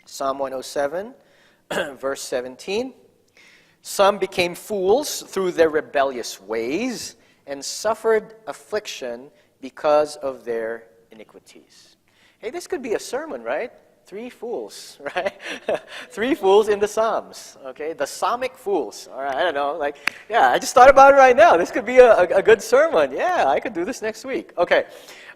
Psalm 107, verse 17. Some became fools through their rebellious ways and suffered affliction because of their iniquities. Hey, this could be a sermon, right? 3 fools, right? 3 fools in the Psalms, okay? The Psalmic fools, all right? I don't know, I just thought about it right now. This could be a good sermon. Yeah, I could do this next week. Okay,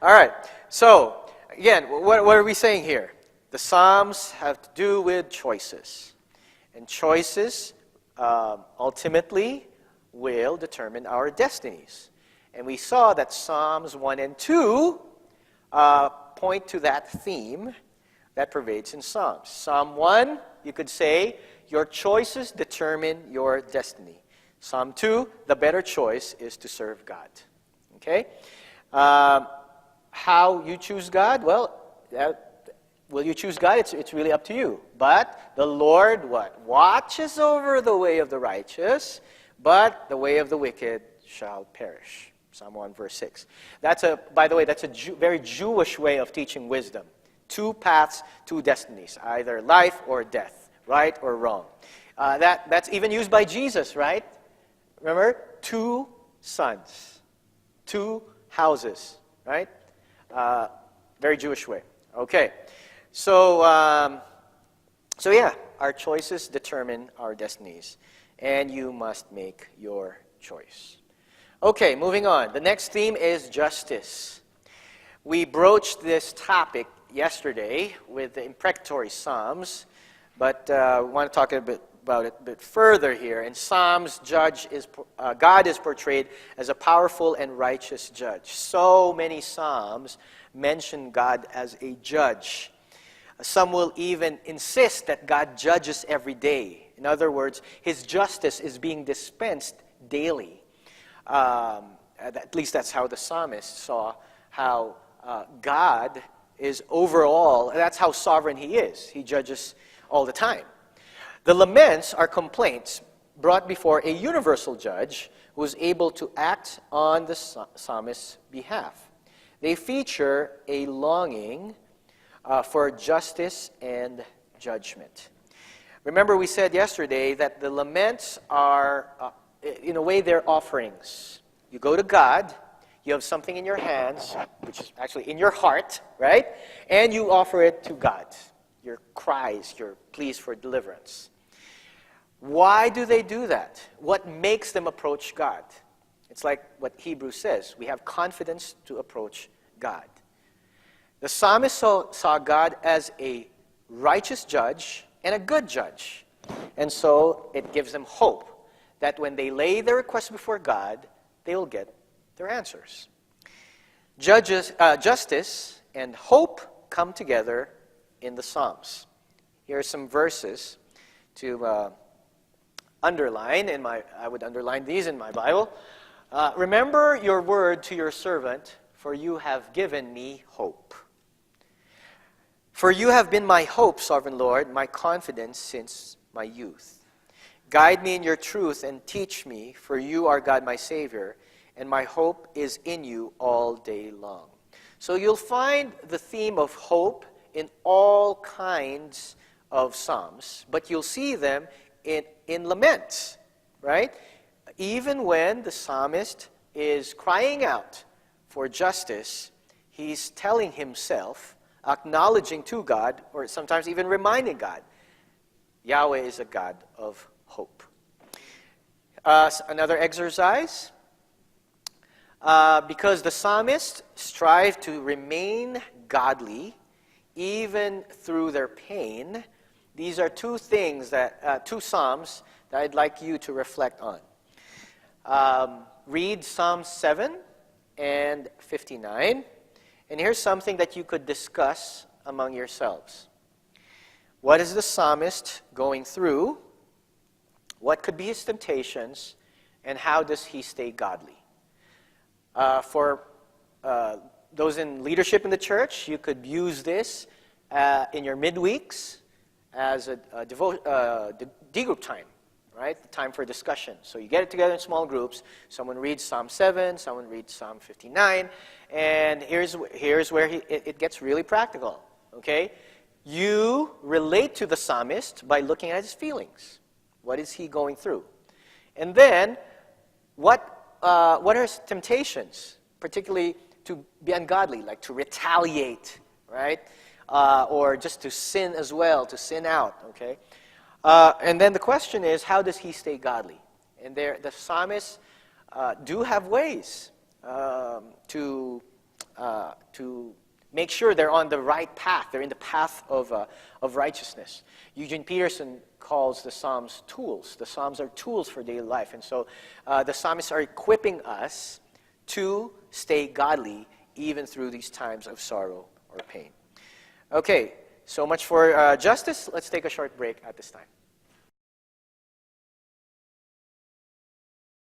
all right. So, again, what are we saying here? The Psalms have to do with choices. And choices ultimately will determine our destinies. And we saw that Psalms 1 and 2 point to that theme that pervades in Psalms. Psalm 1, you could say, your choices determine your destiny. Psalm 2, the better choice is to serve God. Okay? How you choose God? Well, will you choose God? It's really up to you. But the Lord, what? Watches over the way of the righteous, but the way of the wicked shall perish. Psalm 1, verse 6. By the way, that's a very Jewish way of teaching wisdom. 2 paths, 2 destinies, either life or death, right or wrong. That's even used by Jesus, right? Remember? 2 sons, 2 houses, right? Very Jewish way. Okay. So yeah, our choices determine our destinies, and you must make your choice. Okay, moving on. The next theme is justice. We broached this topic yesterday with the imprecatory Psalms, but we want to talk about it a bit further here. In Psalms, God is portrayed as a powerful and righteous judge. So many Psalms mention God as a judge. Some will even insist that God judges every day. In other words, His justice is being dispensed daily. At least that's how the psalmist saw how God is overall, that's how sovereign He is. He judges all the time. The laments are complaints brought before a universal judge who is able to act on the psalmist's behalf. They feature a longing for justice and judgment. Remember, we said yesterday that the laments are, in a way, they're offerings. You go to God, you have something in your hands, which is actually in your heart, right? And you offer it to God. Your cries, your pleas for deliverance. Why do they do that? What makes them approach God? It's like what Hebrews says. We have confidence to approach God. The psalmist saw God as a righteous judge and a good judge. And so it gives them hope that when they lay their requests before God, they will get their answers. Justice and hope come together in the Psalms. Here are some verses to underline. I would underline these in my Bible. Remember your word to your servant, for you have given me hope. For you have been my hope, sovereign Lord, my confidence since my youth. Guide me in your truth and teach me, for you are God my Savior, and my hope is in you all day long. So you'll find the theme of hope in all kinds of psalms, but you'll see them in laments, right? Even when the psalmist is crying out for justice, he's telling himself, acknowledging to God, or sometimes even reminding God, Yahweh is a God of hope. Another exercise. Because the psalmists strive to remain godly even through their pain, these are 2 things that 2 psalms that I'd like you to reflect on. Read Psalm 7 and 59, and here's something that you could discuss among yourselves. What is the psalmist going through? What could be his temptations? And how does he stay godly? For those in leadership in the church, you could use this in your midweeks as a D-group time, right? The time for discussion. So you get it together in small groups. Someone reads Psalm 7, someone reads Psalm 59, and here's where it gets really practical, okay? you relate to the psalmist by looking at his feelings. What is he going through? And then, what are his temptations, particularly to be ungodly, like to retaliate, right? Or just to sin as well, to sin out, okay? And then the question is, how does he stay godly? And the psalmists do have ways to make sure they're on the right path. They're in the path of righteousness. Eugene Peterson calls the Psalms tools. The Psalms are tools for daily life. And so the psalmists are equipping us to stay godly even through these times of sorrow or pain. Okay, so much for justice. Let's take a short break at this time.